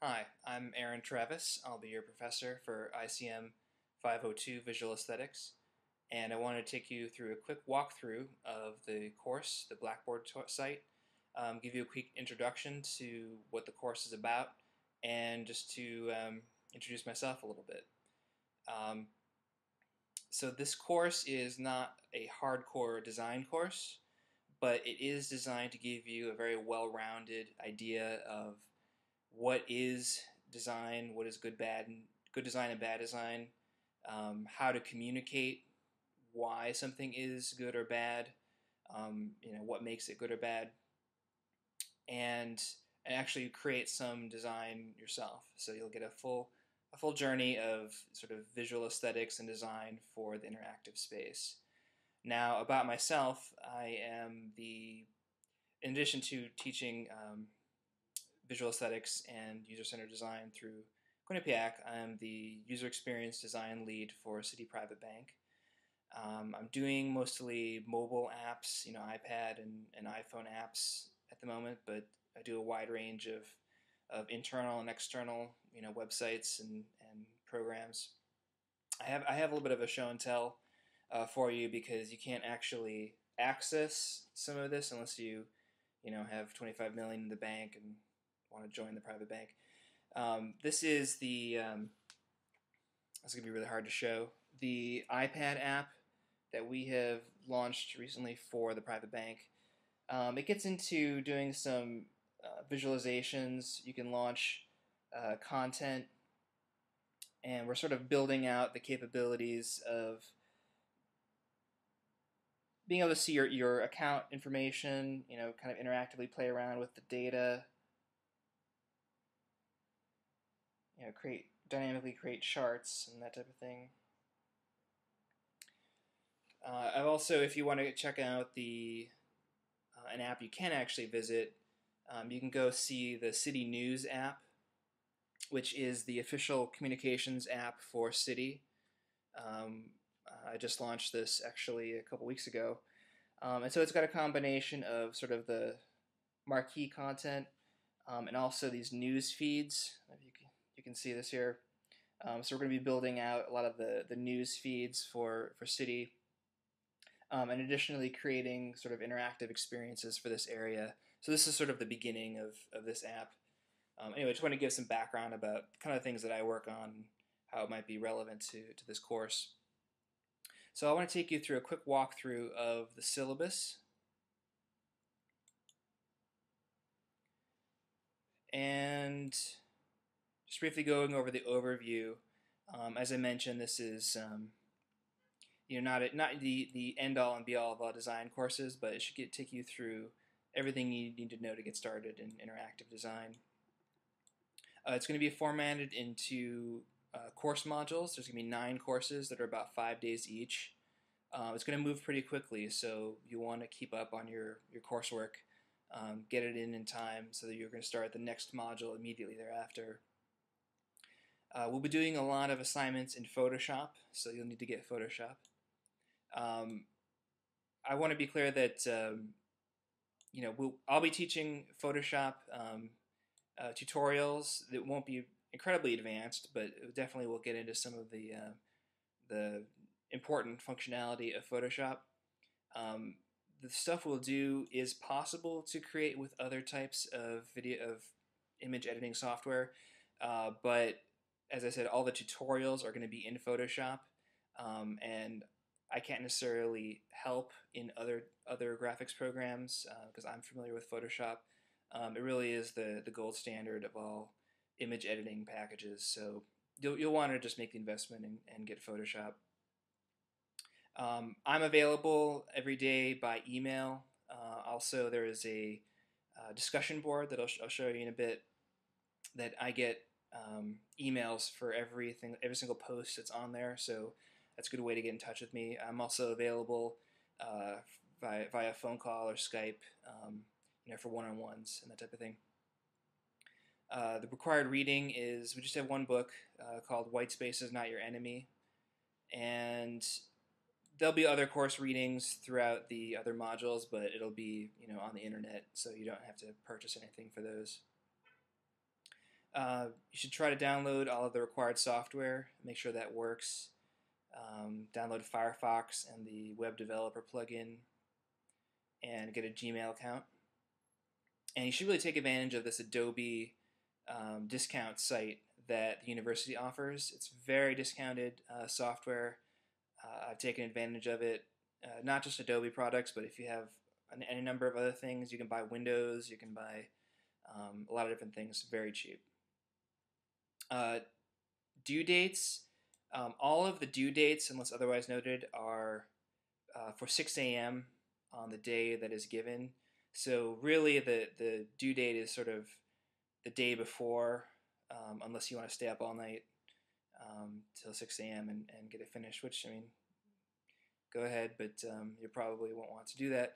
Hi, I'm Aaron Travis. I'll be your professor for ICM502 Visual Aesthetics, and I want to take you through a quick walkthrough of the course, the Blackboard site, give you a quick introduction to what the course is about, and just to introduce myself a little bit. Um, so this course is not a hardcore design course, but it is designed to give you a very well-rounded idea of what is design, what is good design and bad design, how to communicate why something is good or bad, what makes it good or bad, and actually create some design yourself. So you'll get a full journey of sort of visual aesthetics and design for the interactive space. Now, about myself, in addition to teaching visual aesthetics and user-centered design through Quinnipiac, I'm the user experience design lead for City Private Bank. I'm doing mostly mobile apps, iPad and iPhone apps at the moment, but I do a wide range of internal and external, websites and programs. I have a little bit of a show and tell for you because you can't actually access some of this unless you have 25 million in the bank and want to join the private bank. This is this is gonna be really hard to show. The iPad app that we have launched recently for the private bank. It gets into doing some visualizations. You can launch content, and we're sort of building out the capabilities of being able to see your account information, kind of interactively play around with the data, dynamically create charts and that type of thing. I've also, if you want to check out an app you can actually visit, you can go see the City News app, which is the official communications app for City. I just launched this actually a couple weeks ago, and so it's got a combination of sort of the marquee content and also these news feeds. You can see this here. So we're going to be building out a lot of the news feeds for City, and additionally creating sort of interactive experiences for this area. So this is sort of the beginning of this app. Anyway, I just want to give some background about kind of things that I work on, and how it might be relevant to this course. So I want to take you through a quick walkthrough of the syllabus. And just briefly going over the overview. As I mentioned, this is not the end all and be all of all design courses, but it should take you through everything you need to know to get started in interactive design. It's going to be formatted into course modules. There's going to be 9 courses that are about 5 days each. It's going to move pretty quickly, so you want to keep up on your coursework, get it in time so that you're going to start the next module immediately thereafter. We'll be doing a lot of assignments in Photoshop, so you'll need to get Photoshop. I want to be clear that I'll be teaching Photoshop tutorials that won't be incredibly advanced, but it definitely will get into some of the important functionality of Photoshop. The stuff we'll do is possible to create with other types of image editing software, but as I said, all the tutorials are going to be in Photoshop, and I can't necessarily help in other graphics programs because I'm familiar with Photoshop. It really is the gold standard of all image editing packages, so you'll want to just make the investment and get Photoshop. I'm available every day by email. Also, there is a discussion board that I'll show you in a bit that I get emails for every single post that's on there, so that's a good way to get in touch with me. I'm also available via phone call or Skype, for one-on-ones and that type of thing. The required reading is, we just have one book called White Space is Not Your Enemy, and there'll be other course readings throughout the other modules, but it'll be on the internet, so you don't have to purchase anything for those. You should try to download all of the required software, make sure that works. Download Firefox and the web developer plugin, and get a Gmail account. And you should really take advantage of this Adobe discount site that the university offers. It's very discounted software. I've taken advantage of it. Not just Adobe products, but if you have any number of other things, you can buy Windows, you can buy a lot of different things very cheap. Due dates. All of the due dates, unless otherwise noted, are for 6 a.m. on the day that is given. So really the due date is sort of the day before, unless you want to stay up all night till 6 a.m. and get it finished, which, I mean, go ahead, but you probably won't want to do that.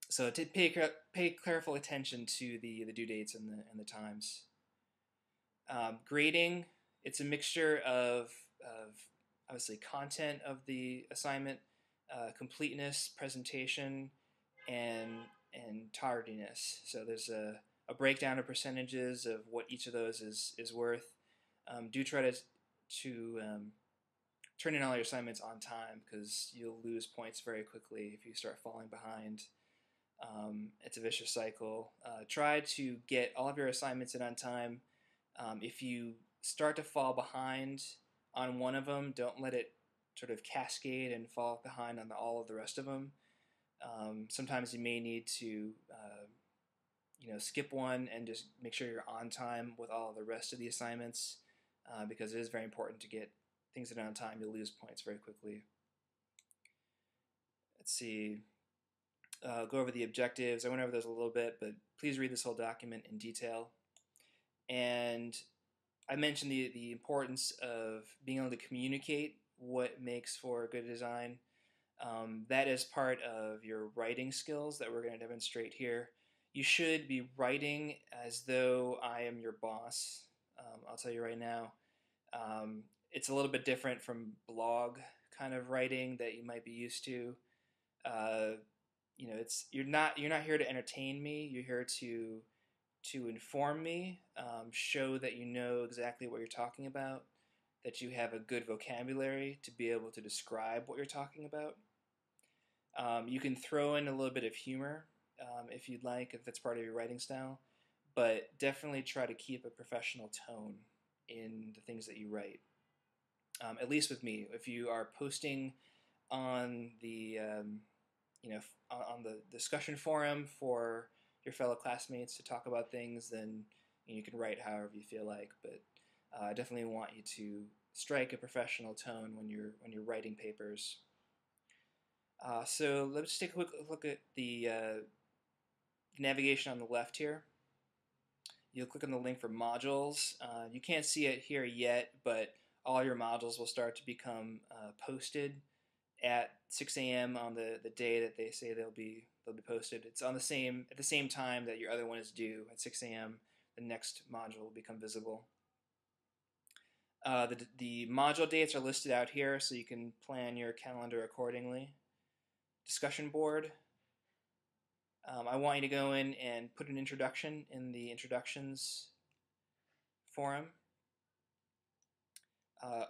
So to pay careful attention to the due dates and the times. Grading, it's a mixture of obviously content of the assignment, completeness, presentation, and tardiness. So there's a breakdown of percentages of what each of those is worth. Do try to turn in all your assignments on time, because you'll lose points very quickly if you start falling behind. It's a vicious cycle. Try to get all of your assignments in on time. If you start to fall behind on one of them, don't let it sort of cascade and fall behind on all of the rest of them. Sometimes you may need to skip one and just make sure you're on time with all of the rest of the assignments, because it is very important to get things done on time. You'll lose points very quickly. Let's see. Go over the objectives. I went over those a little bit, but please read this whole document in detail. And I mentioned the importance of being able to communicate what makes for a good design. That is part of your writing skills that we're going to demonstrate here. You should be writing as though I am your boss. I'll tell you right now. It's a little bit different from blog kind of writing that you might be used to. You're not here to entertain me. You're here to inform me, show that you know exactly what you're talking about, that you have a good vocabulary to be able to describe what you're talking about. You can throw in a little bit of humor if you'd like, if that's part of your writing style, but definitely try to keep a professional tone in the things that you write. At least with me, if you are posting on the on the discussion forum for your fellow classmates to talk about things, then you can write however you feel like. But I definitely want you to strike a professional tone when you're writing papers. So let's take a quick look at the navigation on the left here. You'll click on the link for modules. You can't see it here yet, but all your modules will start to become posted at 6 a.m. on the day that they say they'll be posted. It's on at the same time that your other one is due at 6 a.m. The next module will become visible. The module dates are listed out here, so you can plan your calendar accordingly. Discussion board. I want you to go in and put an introduction in the introductions forum.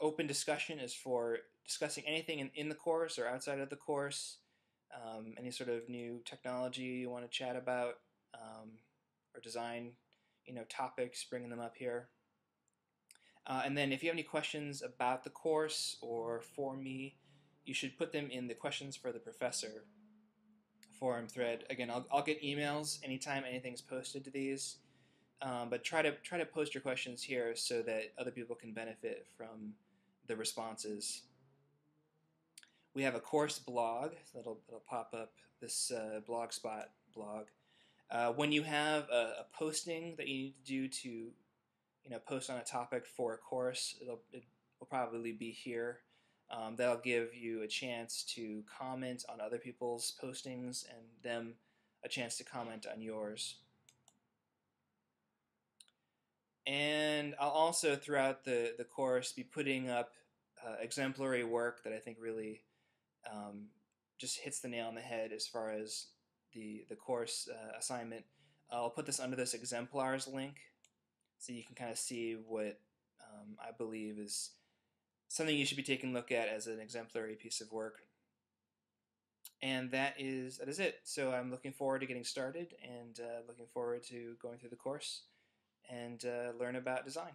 Open discussion is for discussing anything in the course or outside of the course, any sort of new technology you want to chat about, or design, topics, bringing them up here. And then if you have any questions about the course or for me, you should put them in the questions for the professor forum thread. Again, I'll get emails anytime anything's posted to these, but try to post your questions here so that other people can benefit from the responses. We have a course blog that'll pop up, this Blogspot blog. When you have a posting that you need to do to post on a topic for a course, it will probably be here. That'll give you a chance to comment on other people's postings and them a chance to comment on yours. And I'll also, throughout the course, be putting up exemplary work that I think really just hits the nail on the head as far as the course assignment. I'll put this under this exemplars link. so you can kind of see what I believe is something you should be taking a look at as an exemplary piece of work. And that is it. So I'm looking forward to getting started and looking forward to going through the course and learn about design.